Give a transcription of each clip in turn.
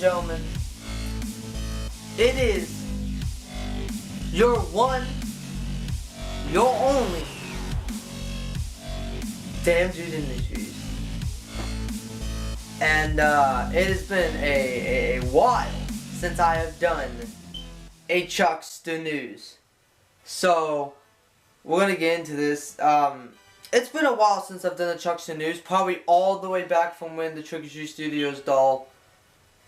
gentlemen, it is your one, your only DamnDudeIndustries. And it has been a while since I have done a chuckster news. So we're gonna get into this. It's been a while since I've done a chuckster news, probably all the way back from when the Trick or Treat Studios doll.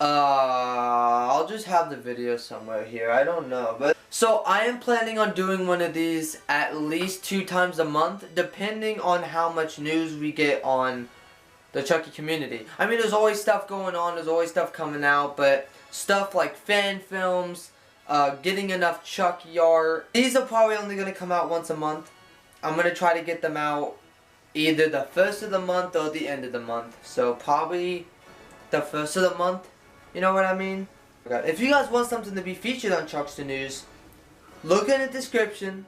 I'll just have the video somewhere here, I don't know. But so I am planning on doing one of these at least 2 times a month, depending on how much news we get on the Chucky community. I mean, there's always stuff going on, there's always stuff coming out, but stuff like fan films, getting enough Chucky art, these are probably only going to come out once a month. I'm going to try to get them out either the first of the month or the end of the month. So probably the first of the month, you know what I mean? If you guys want something to be featured on Chuckster News, look in the description.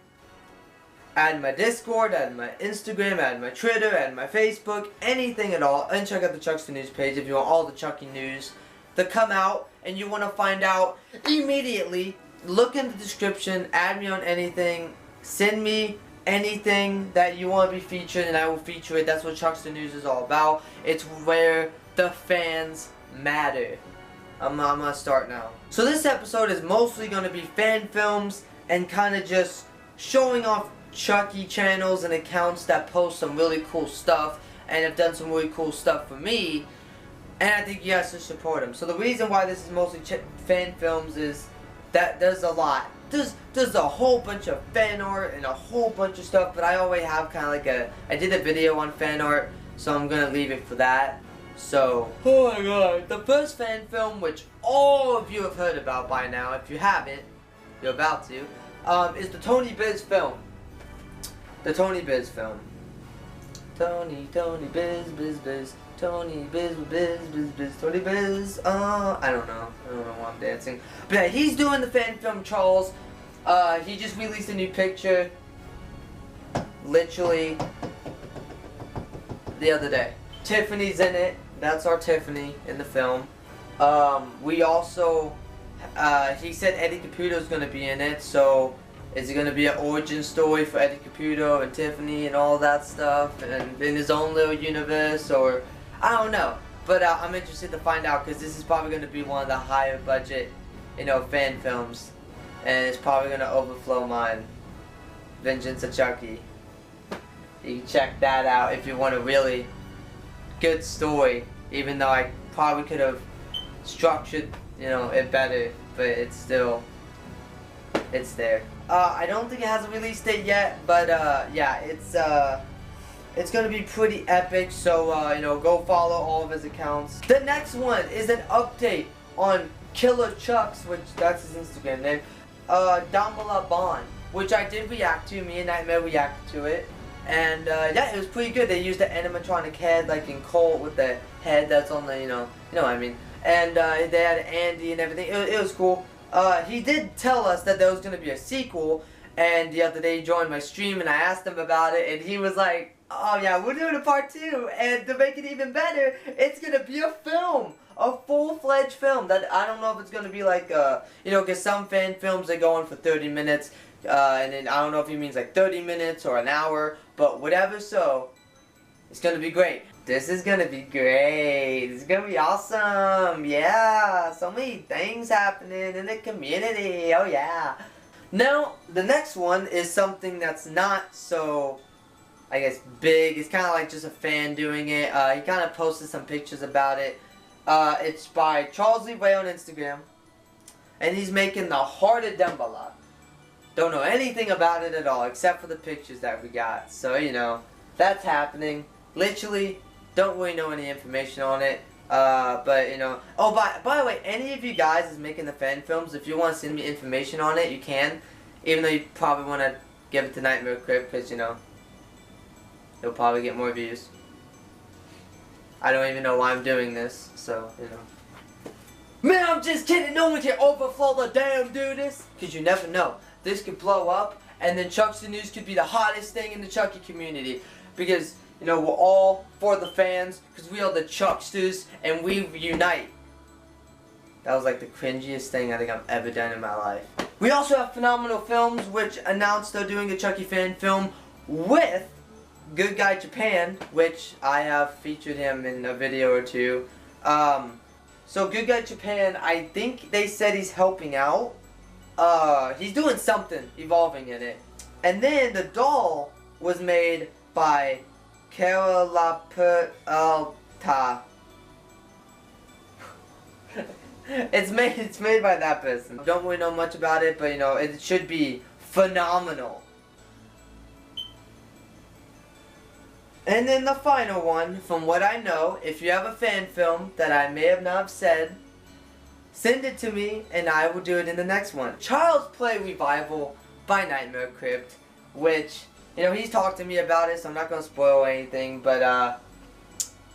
Add my Discord, add my Instagram, add my Twitter, add my Facebook, anything at all. And check out the Chuckster News page if you want all the Chucky news to come out and you want to find out immediately. Look in the description, add me on anything, send me anything that you want to be featured and I will feature it. That's what Chuckster News is all about. It's where the fans matter. I'm gonna start now. So this episode is mostly gonna be fan films and kind of just showing off Chucky channels and accounts that post some really cool stuff and have done some really cool stuff for me, and I think you guys should support them. So the reason why this is mostly fan films is that there's a lot. There's a whole bunch of fan art and a whole bunch of stuff, but I always have kind of like I did a video on fan art, so I'm gonna leave it for that. So, oh my god, the first fan film, which all of you have heard about by now, if you haven't, you're about to, is the Tony Biz film. The Tony Biz film. Tony Biz, Tony Biz, Tony Biz, I don't know why I'm dancing. But yeah, he's doing the fan film, Charles. He just released a new picture, literally, the other day. Tiffany's in it. That's our Tiffany in the film. We also, he said Eddie Caputo's gonna be in it, so is it gonna be an origin story for Eddie Caputo and Tiffany and all that stuff, and in his own little universe, or I don't know. But I'm interested to find out, because this is probably gonna be one of the higher budget, you know, fan films, and it's probably gonna overflow mine. Vengeance of Chucky. You can check that out if you want a really good story, even though I probably could have structured, you know, it better, but it's still, it's there. I don't think it has a release date yet, but yeah, it's gonna be pretty epic, so you know, go follow all of his accounts. The next one is an update on Killerchuck, which that's his Instagram name, DamnDudeIndustries, which I did react to, me and Nightmare reacted to it. And yeah, it was pretty good. They used the animatronic head, like in Colt, with the head that's on the, you know what I mean. And they had Andy and everything. It was cool. He did tell us that there was going to be a sequel, and the other day he joined my stream and I asked him about it, and he was like, oh yeah, we're doing a part 2, and to make it even better, it's going to be a film. A full-fledged film. That I don't know if it's going to be like, you know, because some fan films, they go on for 30 minutes. And then I don't know if he means like 30 minutes or an hour, but whatever, so it's gonna be great. This is gonna be great. It's gonna be awesome. Yeah, so many things happening in the community. Oh yeah. Now, the next one is something that's not so, I guess, big. It's kind of like just a fan doing it. He kind of posted some pictures about it. It's by Charles Lee Ray on Instagram, and he's making the HeartOfDamballa. Don't know anything about it at all, except for the pictures that we got. So, you know, that's happening. Literally, don't really know any information on it. But, you know. Oh, by the way, any of you guys is making the fan films, if you want to send me information on it, you can. Even though you probably want to give it to Nightmare Crib, because, you know, he'll probably get more views. I don't even know why I'm doing this, so, you know. Man, I'm just kidding. No one can overflow the damn dudes. Because you never know. This could blow up, and then Chuckster News could be the hottest thing in the Chucky community. Because, you know, we're all for the fans, because we are the Chucksters, and we unite. That was like the cringiest thing I think I've ever done in my life. We also have Phenomenal Films, which announced they're doing a Chucky fan film with goodguyjapen, which I have featured him in a video or two. So goodguyjapen, I think they said he's helping out. He's doing something, evolving in it. And then the doll was made by Karla. It's made by that person. Don't really know much about it, but you know, it should be phenomenal. And then the final one, from what I know, if you have a fan film that I may have not said, send it to me and I will do it in the next one. Child's Play Revival by Nightmare Crypt, which, you know, he's talked to me about it, so I'm not going to spoil anything, but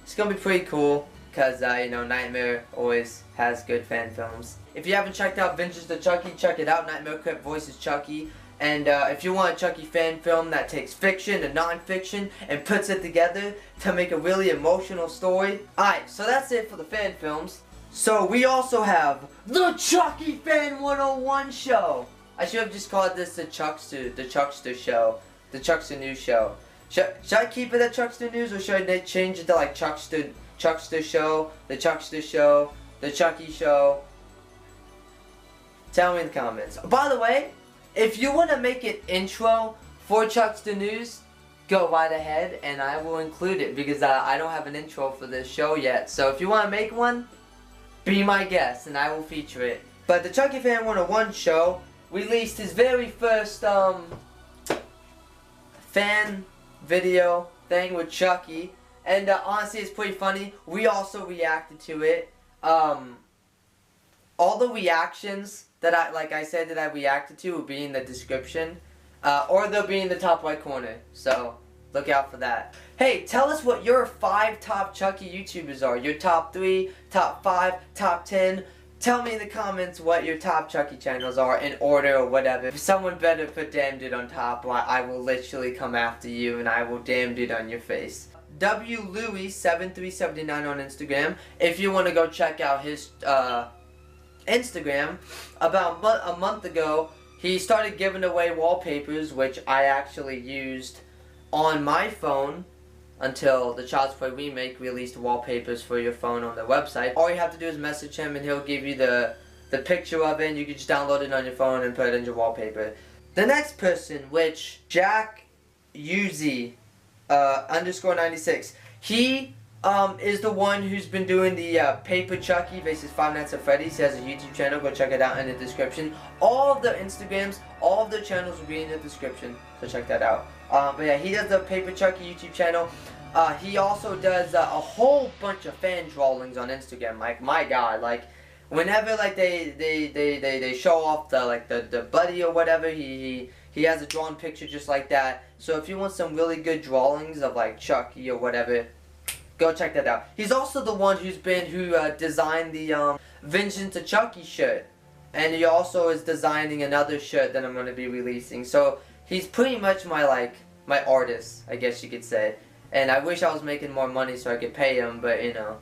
it's going to be pretty cool, because, you know, Nightmare always has good fan films. If you haven't checked out Vengeance to Chucky, check it out. Nightmare Crypt voices Chucky. And if you want a Chucky fan film that takes fiction and non-fiction and puts it together to make a really emotional story. Alright, so that's it for the fan films. So we also have the Chucky Fan 101 show. I should have just called this the Chuckster show. The Chuckster News show. Should I keep it at Chuckster News, or should I change it to like Chuckster show, the Chuckster show, the Chucky show? Tell me in the comments. By the way, if you want to make an intro for Chuckster News, go right ahead and I will include it, because I don't have an intro for this show yet. So if you want to make one, be my guest and I will feature it. But the Chucky Fan 101 show released his very first fan video thing with Chucky, and honestly it's pretty funny. We also reacted to it. All the reactions that I said that I reacted to will be in the description, or they'll be in the top right corner, so look out for that. Hey, tell us what your 5 top Chucky YouTubers are. Your top 3, top 5, top 10. Tell me in the comments what your top Chucky channels are in order or whatever. If someone better put DamnDude on top, I will literally come after you and I will DamnDude on your face. WLouis7379 on Instagram. If you want to go check out his Instagram, about a month ago, he started giving away wallpapers, which I actually used on my phone until the Child's Play remake released wallpapers for your phone on their website. All you have to do is message him and he'll give you the picture of it, and you can just download it on your phone and put it in your wallpaper. The next person, which Jack Uzi _96, he is the one who's been doing the Paper Chucky vs Five Nights at Freddy's. He has a YouTube channel, go check it out in the description. All of their Instagrams, all of their channels will be in the description, so check that out. But yeah, he does the Paper Chucky YouTube channel. He also does a whole bunch of fan drawings on Instagram. Like, my god, like, whenever like they show off the buddy or whatever, he has a drawn picture just like that. So if you want some really good drawings of like Chucky or whatever, go check that out. He's also the one who designed the Vengeance to Chucky shirt, and he also is designing another shirt that I'm going to be releasing. So he's pretty much my artist, I guess you could say. And I wish I was making more money so I could pay him, but you know,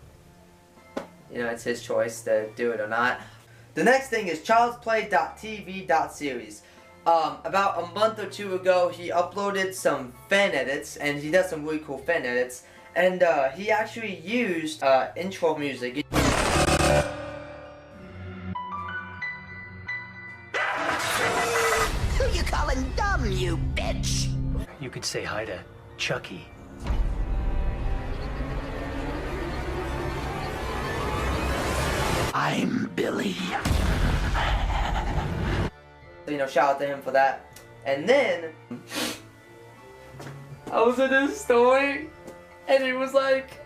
it's his choice to do it or not. The next thing is childsplay.tv.series. About a month or 2 ago, he uploaded some fan edits, and he does some really cool fan edits. And he actually used intro music. Who you calling dumb, you bitch? You could say hi to Chucky. I'm Billy. You know, shout out to him for that. And then I was in his story, and he was like,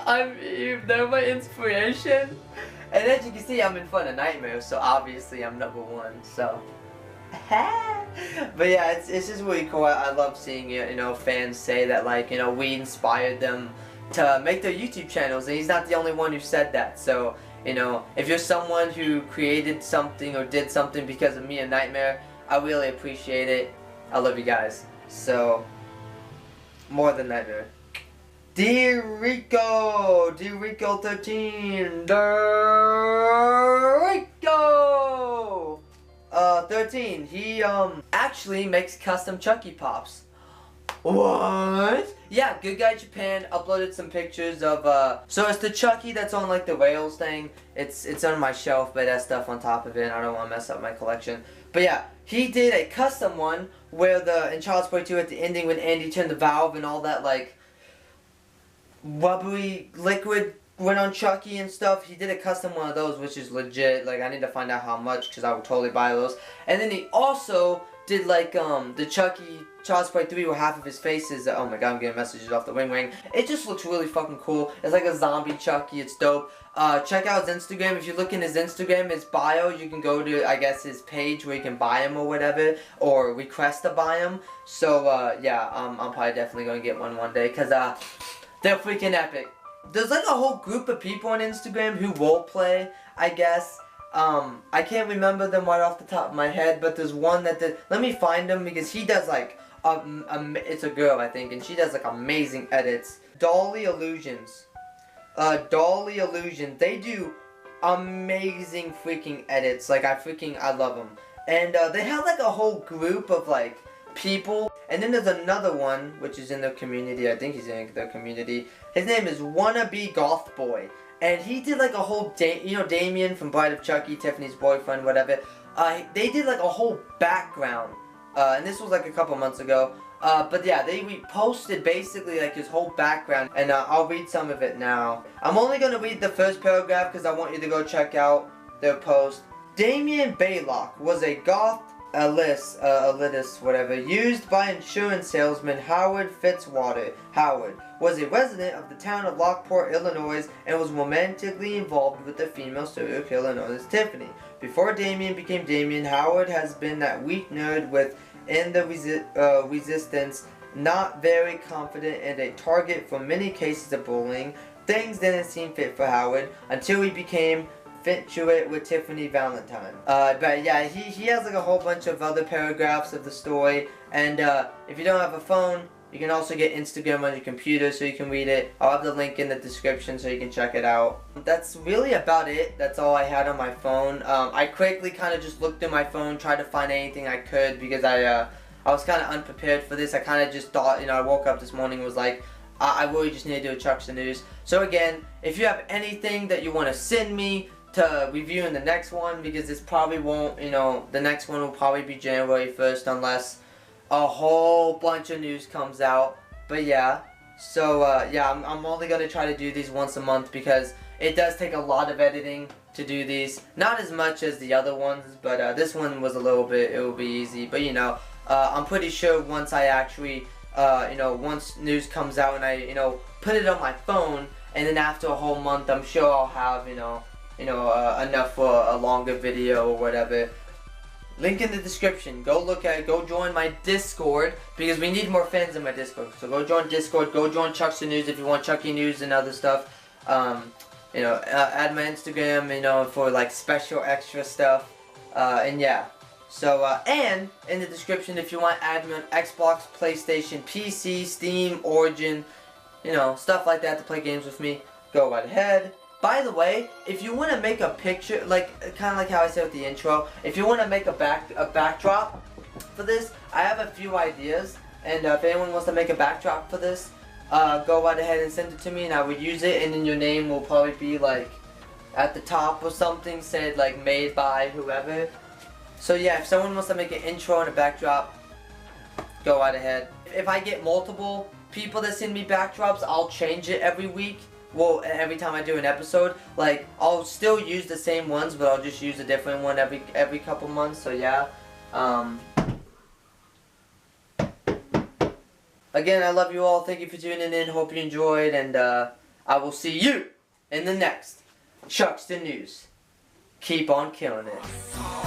they're my inspiration. And as you can see, I'm in front of Nightmare, so obviously I'm #1, so. But yeah, it's just really cool. I love seeing, fans say that, like, we inspired them to make their YouTube channels, and he's not the only one who said that. So, if you're someone who created something or did something because of me and Nightmare, I really appreciate it. I love you guys. So, more than Nightmare. Rico13, Rico 13. He actually makes custom Chucky pops. What? Yeah, Good Guy Japan uploaded some pictures of so it's the Chucky that's on like the rails thing. It's on my shelf, but that stuff on top of it. I don't want to mess up my collection. But yeah, he did a custom one where in Child's Play 2 at the ending when Andy turned the valve and all that like bubbly liquid went on Chucky and stuff. He did a custom one of those, which is legit. Like, I need to find out how much because I would totally buy those. And then he also did like the Chucky Child's Play 3 where half of his face is oh my god, I'm getting messages off the wing. It just looks really fucking cool. It's like a zombie Chucky. It's dope. Check out his Instagram. If you look in his Instagram, his bio, you can go to, I guess, his page where you can buy him or whatever, or request to buy him. So, yeah, I'm probably definitely going to get one day, because, they're freaking epic. There's, like, a whole group of people on Instagram who roleplay, I guess. I can't remember them right off the top of my head, but there's one that did, let me find him, because he does, like, it's a girl, I think, and she does, like, amazing edits. Dollillusions. Dollillusions, they do amazing freaking edits. Like, I love them. And they have like a whole group of like people. And then there's another one which is in their community. I think he's in their community. His name is Wannabegothboy, and he did like a whole Damien from Bride of Chucky, Tiffany's boyfriend, whatever. They did like a whole background, and this was like a couple months ago. But yeah, they posted basically like his whole background, and I'll read some of it now. I'm only going to read the first paragraph because I want you to go check out their post. Damien Baylock was a goth elitist, whatever, used by insurance salesman Howard Fitzwater. Howard was a resident of the town of Lockport, Illinois, and was romantically involved with the female serial killer known as Tiffany. Before Damien became Damien, Howard has been that weak nerd in the resistance, not very confident and a target for many cases of bullying. Things didn't seem fit for Howard until he became infatuated with Tiffany Valentine. But yeah, he has like a whole bunch of other paragraphs of the story, and if you don't have a phone, you can also get Instagram on your computer so you can read it. I'll have the link in the description so you can check it out. That's really about it. That's all I had on my phone. I quickly kind of just looked at my phone, tried to find anything I could, because I was kind of unprepared for this. I kind of just thought, I woke up this morning and was like, I really just need to do a Chuckster News. So again, if you have anything that you want to send me to review in the next one, because this probably won't, the next one will probably be January 1st unless a whole bunch of news comes out. But yeah, so yeah, I'm only going to try to do these once a month because it does take a lot of editing to do these. Not as much as the other ones, but this one was a little bit, it will be easy. But I'm pretty sure once I actually, once news comes out and I, put it on my phone, and then after a whole month, I'm sure I'll have, enough for a longer video or whatever. Link in the description. Go look at it. Go join my Discord, because we need more fans in my Discord. So go join Discord. Go join Chuckster News if you want Chucky news and other stuff. Add my Instagram, for like special extra stuff. And yeah. So, and in the description, if you want, add me on Xbox, PlayStation, PC, Steam, Origin, stuff like that to play games with me. Go right ahead. By the way, if you want to make a picture, kind of like how I said with the intro, if you want to make a backdrop for this, I have a few ideas, and if anyone wants to make a backdrop for this, go right ahead and send it to me, and I would use it, and then your name will probably be like at the top or something, said like made by whoever. So yeah, if someone wants to make an intro and a backdrop, go right ahead. If I get multiple people that send me backdrops, I'll change it every week. Well, every time I do an episode, like, I'll still use the same ones, but I'll just use a different one every couple months, so yeah. Again, I love you all, thank you for tuning in, hope you enjoyed, and I will see you in the next Chuckster News. Keep on killing it.